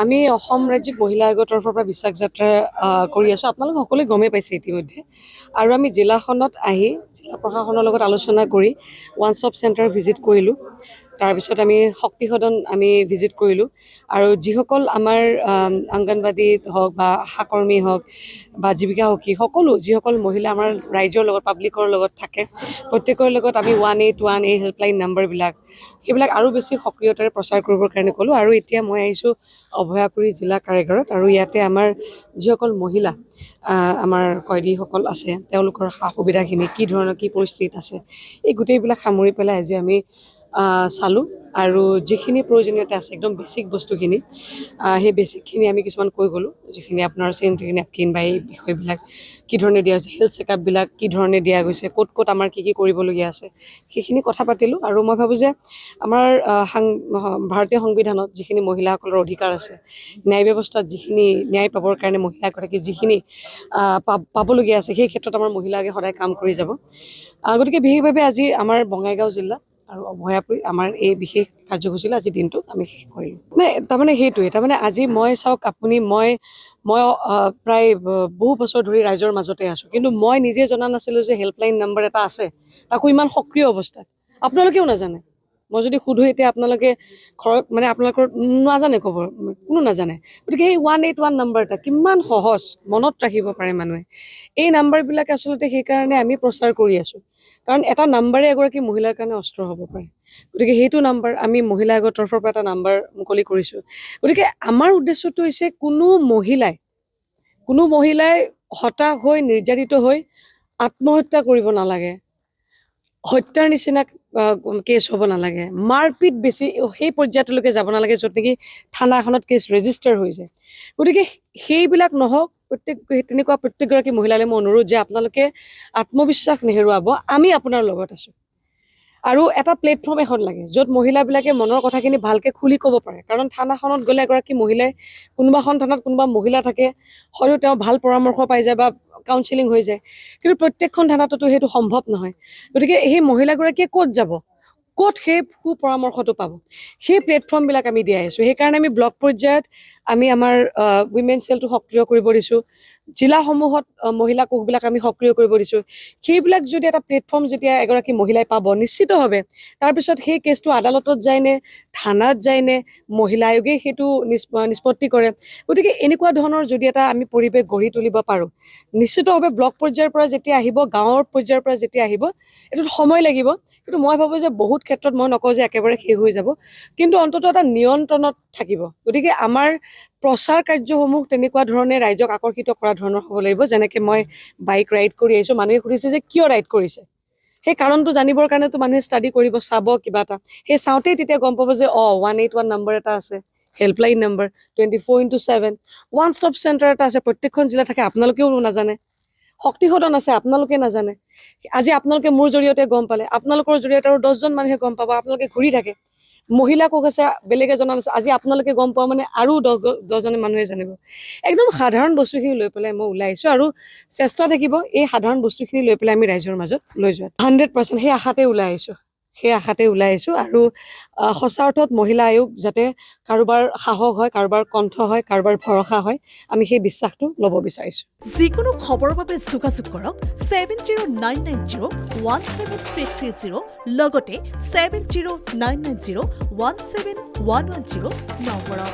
আমি অসম ৰাজ্যিক মহিলা আয়োগৰ তৰফৰ পৰা বিশ্বাস যাত্ৰা কৰি আছোঁ। আপোনালোক সকলোৱে গমেই পাইছে ইতিমধ্যে। আৰু আমি জিলাখনত আহি জিলা প্ৰশাসনৰ লগত আলোচনা কৰি ওৱান ষ্টপ চেণ্টাৰ ভিজিট কৰিলোঁ। তাৰপিছত আমি শক্তি সদন আমি ভিজিট কৰিলোঁ। আৰু যিসকল আমাৰ অংগনবাদী হওক বা আশাকৰ্মী হওক বা জীৱিকা সখী সকলো যিসকল মহিলা আমাৰ ৰাইজৰ লগত পাব্লিকৰ লগত থাকে, প্ৰত্যেকৰ লগত আমি 181 এই হেল্পলাইন নাম্বাৰবিলাক সেইবিলাক আৰু বেছি সক্ৰিয়তাৰে প্ৰচাৰ কৰিবৰ কাৰণে ক'লোঁ। আৰু এতিয়া মই আহিছোঁ অভয়াপুৰী জিলা কাৰাগাৰত। আৰু ইয়াতে আমাৰ যিসকল মহিলা আমাৰ কয়দীসকল আছে তেওঁলোকৰ সা সুবিধাখিনি কি ধৰণৰ কি পৰিস্থিতিত আছে এই গোটেইবিলাক সামৰি পেলাই আজি আমি চালোঁ। আৰু যিখিনি প্ৰয়োজনীয়তা আছে একদম বেছিক বস্তুখিনি সেই বেছিকখিনি আমি কিছুমান কৈ গ'লোঁ, যিখিনি আপোনাৰ চেনিটেৰী নেপকিন বা এই বিষয়বিলাক কি ধৰণে দিয়া হৈছে, হেল্থ চেকআপবিলাক কি ধৰণে দিয়া গৈছে, ক'ত ক'ত আমাৰ কি কি কৰিবলগীয়া আছে সেইখিনি কথা পাতিলোঁ। আৰু মই ভাবোঁ যে আমাৰ ভাৰতীয় সংবিধানত যিখিনি মহিলাসকলৰ অধিকাৰ আছে, ন্যায় ব্যৱস্থাত যিখিনি ন্যায় পাবৰ কাৰণে মহিলা এগৰাকী যিখিনি পাবলগীয়া আছে সেই ক্ষেত্ৰত আমাৰ মহিলাকে সদায় কাম কৰি যাব। গতিকে বিশেষভাৱে আজি আমাৰ বঙাইগাঁও জিলা আৰু অভয়াপুৰী আমাৰ এই বিশেষ কাৰ্যসূচীলৈ আজি দিনটো আমি শেষ কৰিলোঁ। তাৰমানে সেইটোৱে, তাৰমানে আজি মই চাওক আপুনি মই প্ৰায় বহু বছৰ ধৰি ৰাইজৰ মাজতে আছোঁ, কিন্তু মই নিজে জনা নাছিলোঁ যে হেল্পলাইন নাম্বাৰ এটা আছে, তাকো ইমান সক্ৰিয় অৱস্থাত। আপোনালোকেও নাজানে। মই যদি সোধোঁ এতিয়া আপোনালোকে ঘৰত মানে আপোনালোকৰ নাজানে ক'ব, কোনো নাজানে। গতিকে সেই 181 নাম্বাৰ এটা কিমান সহজ মনত ৰাখিব পাৰে মানুহে। এই নাম্বাৰবিলাক আচলতে সেইকাৰণে আমি প্ৰচাৰ কৰি আছোঁ, কাৰণ এটা নাম্বাৰে এগৰাকী মহিলাৰ কাৰণে অস্ত্ৰ হ'ব পাৰে। গতিকে সেইটো নাম্বাৰ আমি মহিলা আয়োগৰ তৰফৰ পৰা এটা নাম্বাৰ মুকলি কৰিছোঁ। গতিকে আমাৰ উদ্দেশ্যটো হৈছে কোনো মহিলাই হতাশ হৈ নিৰ্যাতিত হৈ আত্মহত্যা কৰিব নালাগে, হত্যাৰ নিচিনা কেছ হ'ব নালাগে, মাৰপিট বেছি সেই পৰ্যায়টোলৈকে যাব নালাগে য'ত নেকি থানা এখনত কেছ ৰেজিষ্টাৰ হৈ যায়। গতিকে সেইবিলাক নহওক, তেনেকুৱা প্ৰত্যেকগৰাকী মহিলালৈ মই অনুৰোধ যে আপোনালোকে আত্মবিশ্বাস নেহেৰুৱাব, আমি আপোনাৰ লগত আছোঁ। আৰু এটা প্লেটফৰ্ম এখন লাগে য'ত মহিলাবিলাকে মনৰ কথাখিনি ভালকৈ খুলি ক'ব পাৰে, কাৰণ থানাখনত গ'লে এগৰাকী মহিলাই কোনোবাখন থানাত কোনোবা মহিলা থাকে, হয়তো তেওঁ ভাল পৰামৰ্শ পাই যায় বা কাউন্সেলিং হৈ যায়, কিন্তু প্ৰত্যেকখন থানাততো সেইটো সম্ভৱ নহয়। গতিকে সেই মহিলাগৰাকীয়ে ক'ত যাব, ক'ত সেই সুপৰামৰ্শটো পাব, সেই প্লেটফৰ্মবিলাক আমি দিয়াই আছোঁ। সেইকাৰণে আমি ব্লক পৰ্যায়ত আমি আমাৰ উইমেন চেলটো সক্ৰিয় কৰিব দিছোঁ, জিলাসমূহত মহিলা কোষবিলাক আমি সক্ৰিয় কৰিব দিছোঁ। সেইবিলাক যদি এটা প্লেটফৰ্ম যেতিয়া এগৰাকী মহিলাই পাব নিশ্চিতভাৱে তাৰপিছত সেই কেছটো আদালতত যায়নে, থানাত যায়নে, মহিলা আয়োগে সেইটো নিষ্পত্তি কৰে। গতিকে এনেকুৱা ধৰণৰ যদি এটা আমি পৰিৱেশ গঢ়ি তুলিব পাৰোঁ, নিশ্চিতভাৱে ব্লক পৰ্যায়ৰ পৰা যেতিয়া আহিব, গাঁৱৰ পৰ্যায়ৰ পৰা যেতিয়া আহিব, এইটোত সময় লাগিব। কিন্তু মই ভাবোঁ যে বহুত ক্ষেত্ৰত মই নকওঁ যে একেবাৰে শেষ হৈ যাব, কিন্তু অন্ততঃ এটা নিয়ন্ত্ৰণত থাকিব। গতিকে আমাৰ প্ৰচাৰ কাৰ্যসমূহ তেনেকুৱা ধৰণে ৰাইজক আকৰ্ষিত কৰা ধৰণৰ হ'ব লাগিব। যেনেকৈ মই বাইক ৰাইড কৰি আহিছোঁ, মানুহে সুধিছে যে কিয় ৰাইড কৰিছে, সেই কাৰণটো জানিবৰ কাৰণেতো মানুহে ষ্টাডি কৰিব, চাব কিবা এটা, সেই চাওঁতেই তেতিয়া গম পাব যে 181 নাম্বাৰ এটা আছে, helpline number 24x7, one stop centre এটা আছে, প্ৰত্যেকখন জিলা থাকে, আপোনালোকেও নাজানে। শক্তি সদন আছে, আপোনালোকে নাজানে। আজি আপোনালোকে মোৰ জৰিয়তে গম পালে, আপোনালোকৰ জৰিয়তে আৰু 10জন মানুহে গম পাব, আপোনালোকে ঘূৰি থাকে। মহিলা কোষ আছে, বেলেগে জনা নাছিল, আজি আপোনালোকে গম পোৱা মানে আৰু 10জনে মানুহে জানিব। একদম সাধাৰণ বস্তুখিনি লৈ পেলাই মই ওলাই আহিছোঁ, আৰু চেষ্টা থাকিব এই সাধাৰণ বস্তুখিনি লৈ পেলাই আমি ৰাইজৰ মাজত লৈ যোৱাত 100% সেই আশাতে ওলাই আহিছোঁ। আৰু সঁচা অৰ্থত মহিলা আয়োগ যাতে কাৰোবাৰ সাহস হয়, কাৰোবাৰ কণ্ঠ হয়, কাৰোবাৰ ভৰসা হয়, আমি সেই বিশ্বাসটো ল'ব বিচাৰিছোঁ। যিকোনো খবৰৰ বাবে যোগাযোগ কৰক 7099017330 লগতে 7099017110 নম্বৰত।